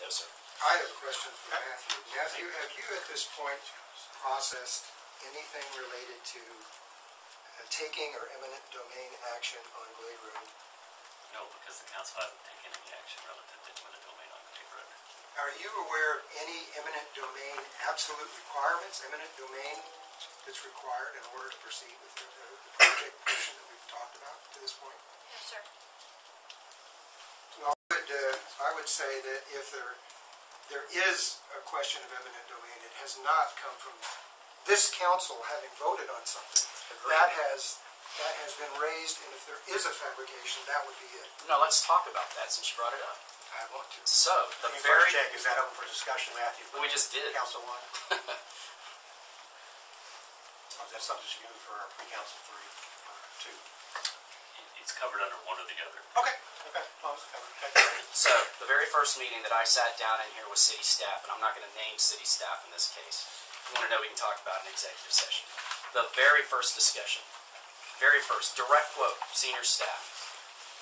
No, sir. I have a question for Matthew. Matthew, have you at this point processed anything related to taking or eminent domain action on Glade Road? No, because the council hasn't taken any action relative to eminent domain on Glade Road. Are you aware of any eminent domain absolute requirements, eminent domain that's required in order to proceed with the project portion that we've talked about to this point? No, sir. Well, I would say that if there is a question of eminent domain, it has not come from this council having voted on something. That has been raised, and if there is a fabrication, that would be it. No, let's talk about that since you brought it up. I want to. So, the Let me very... first check, is that open for discussion, Matthew? We just did. Council 1? Is that subject to for pre-council 3 or 2? It's covered under one or the other. Okay. Well, it's covered. Okay. So, the very first meeting that I sat down in here with city staff, and I'm not going to name city staff in this case. If you want to know, we can talk about an executive session. The very first discussion, very first, direct quote, senior staff.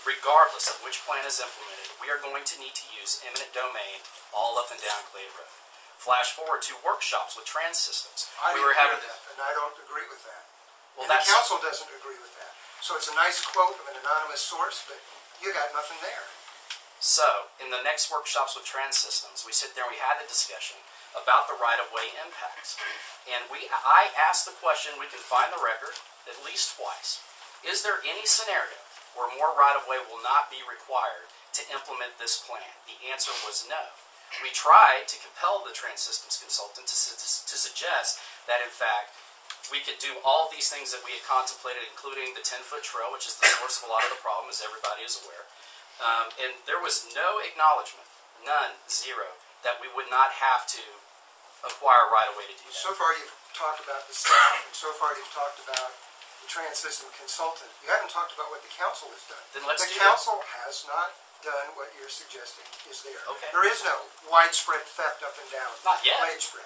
Regardless of which plan is implemented, we are going to need to use eminent domain all up and down Glade Road. Flash forward to workshops with trans systems. I We were having that, and I don't agree with that. Well, and the that's council doesn't agree with that. So it's a nice quote of an anonymous source, but you got nothing there. so. In the next workshops with trans systems, we sit there and we had a discussion about the right-of-way impacts, and I asked the question. We can find the record at least twice. Is there any scenario where more right-of-way will not be required to implement this plan? The answer was no. We tried to compel the trans systems consultant to suggest that, in fact, we could do all these things that we had contemplated, including the 10-foot trail, which is the source of a lot of the problem, as everybody is aware. And there was no acknowledgement, none, zero, that we would not have to acquire right-of-way to do that. So far you've talked about the staff, and so far you've talked about the trans system consultant. You haven't talked about what the council has done. Then let's the do council has not done what you're suggesting is there. Okay. There is no widespread theft up and down Not yet. Glade spread.